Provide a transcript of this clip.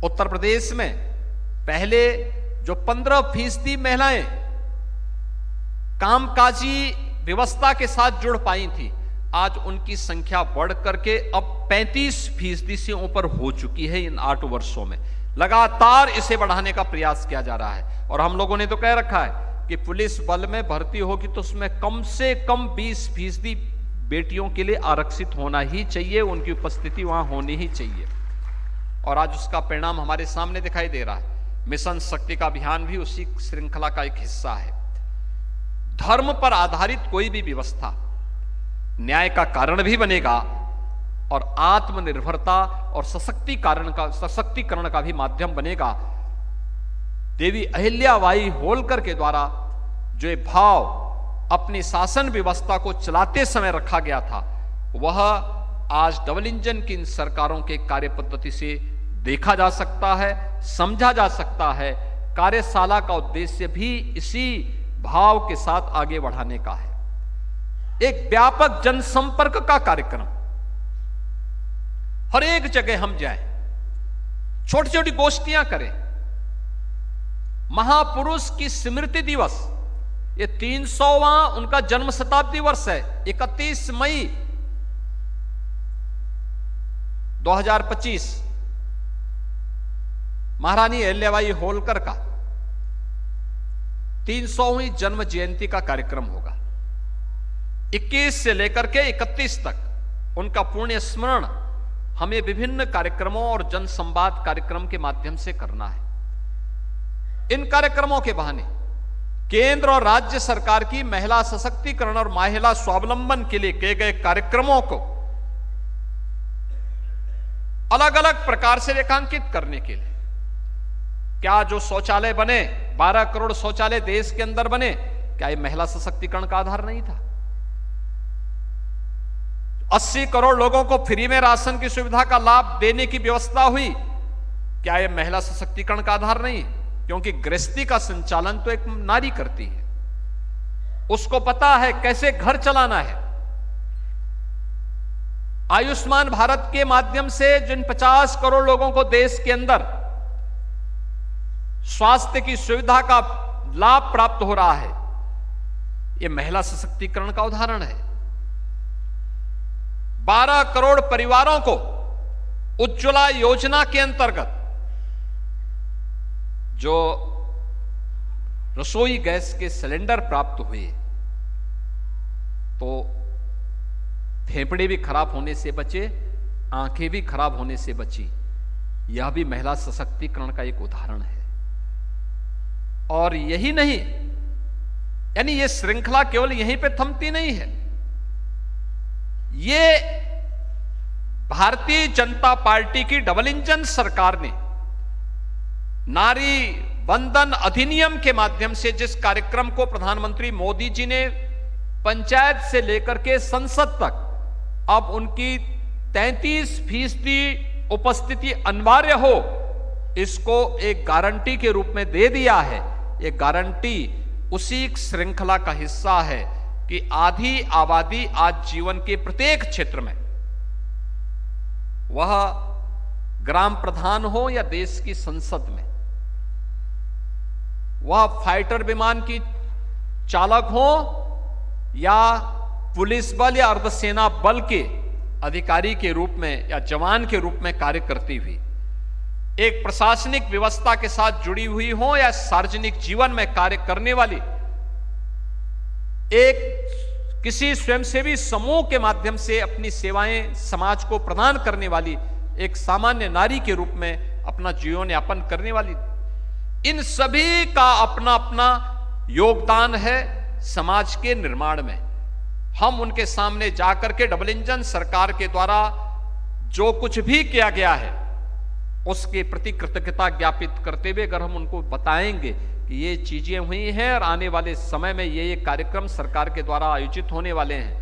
उत्तर प्रदेश में पहले जो 15% महिलाएं कामकाजी व्यवस्था के साथ जुड़ पाई थी, आज उनकी संख्या बढ़ करके अब 35% से ऊपर हो चुकी है। इन 8 वर्षों में लगातार इसे बढ़ाने का प्रयास किया जा रहा है। और हम लोगों ने तो कह रखा है कि पुलिस बल में भर्ती होगी तो उसमें कम से कम 20% बेटियों के लिए आरक्षित होना ही चाहिए, उनकी उपस्थिति वहां होनी ही चाहिए। और आज उसका परिणाम हमारे सामने दिखाई दे रहा है। मिशन शक्ति का अभियान भी उसी श्रृंखला का एक हिस्सा है। धर्म पर आधारित कोई भी व्यवस्था न्याय का कारण भी बनेगा और आत्मनिर्भरता और सशक्तिकरण का भी माध्यम बनेगा। देवी अहिल्याबाई होलकर के द्वारा जो ये भाव अपनी शासन व्यवस्था को चलाते समय रखा गया था, वह आज डबल इंजन की इन सरकारों के कार्य पद्धति से देखा जा सकता है, समझा जा सकता है। कार्यशाला का उद्देश्य भी इसी भाव के साथ आगे बढ़ाने का है। एक व्यापक जनसंपर्क का कार्यक्रम, हर एक जगह हम जाएं, छोटी छोटी गोष्ठियां करें। महापुरुष की स्मृति दिवस, ये 300वां उनका जन्म शताब्दी वर्ष है। 31 मई 2025 महारानी अहिल्याबाई होलकर का 300वीं जन्म जयंती का कार्यक्रम होगा। 21 से लेकर के 31 तक उनका पुण्य स्मरण हमें विभिन्न कार्यक्रमों और जन संवाद कार्यक्रम के माध्यम से करना है। इन कार्यक्रमों के बहाने केंद्र और राज्य सरकार की महिला सशक्तिकरण और महिला स्वावलंबन के लिए किए गए कार्यक्रमों को अलग अलग प्रकार से रेखांकित करने के लिए, क्या जो शौचालय बने, 12 करोड़ शौचालय देश के अंदर बने, क्या ये महिला सशक्तिकरण का आधार नहीं था? 80 करोड़ लोगों को फ्री में राशन की सुविधा का लाभ देने की व्यवस्था हुई, क्या यह महिला सशक्तिकरण का आधार नहीं? क्योंकि गृहस्थी का संचालन तो एक नारी करती है, उसको पता है कैसे घर चलाना है। आयुष्मान भारत के माध्यम से जिन 50 करोड़ लोगों को देश के अंदर स्वास्थ्य की सुविधा का लाभ प्राप्त हो रहा है, यह महिला सशक्तिकरण का उदाहरण है। 12 करोड़ परिवारों को उज्ज्वला योजना के अंतर्गत जो रसोई गैस के सिलेंडर प्राप्त हुए, तो फेफड़े भी खराब होने से बचे, आंखें भी खराब होने से बची। यह भी महिला सशक्तिकरण का एक उदाहरण है। और यही नहीं, यानी यह श्रृंखला केवल यहीं पे थमती नहीं है। ये भारतीय जनता पार्टी की डबल इंजन सरकार ने नारी वंदन अधिनियम के माध्यम से जिस कार्यक्रम को प्रधानमंत्री मोदी जी ने पंचायत से लेकर के संसद तक अब उनकी 33% उपस्थिति अनिवार्य हो, इसको एक गारंटी के रूप में दे दिया है। ये गारंटी उसी श्रृंखला का हिस्सा है कि आधी आबादी आज जीवन के प्रत्येक क्षेत्र में, वह ग्राम प्रधान हो या देश की संसद में, वह फाइटर विमान की चालक हो या पुलिस बल या अर्धसेना बल के अधिकारी के रूप में या जवान के रूप में कार्य करती हुई, एक प्रशासनिक व्यवस्था के साथ जुड़ी हुई हो या सार्वजनिक जीवन में कार्य करने वाली, एक किसी स्वयंसेवी समूह के माध्यम से अपनी सेवाएं समाज को प्रदान करने वाली एक सामान्य नारी के रूप में अपना जीवन यापन करने वाली, इन सभी का अपना अपना योगदान है समाज के निर्माण में। हम उनके सामने जाकर के डबल इंजन सरकार के द्वारा जो कुछ भी किया गया है उसके प्रति कृतज्ञता ज्ञापित करते हुए अगर हम उनको बताएंगे कि ये चीजें हुई हैं और आने वाले समय में ये कार्यक्रम सरकार के द्वारा आयोजित होने वाले हैं,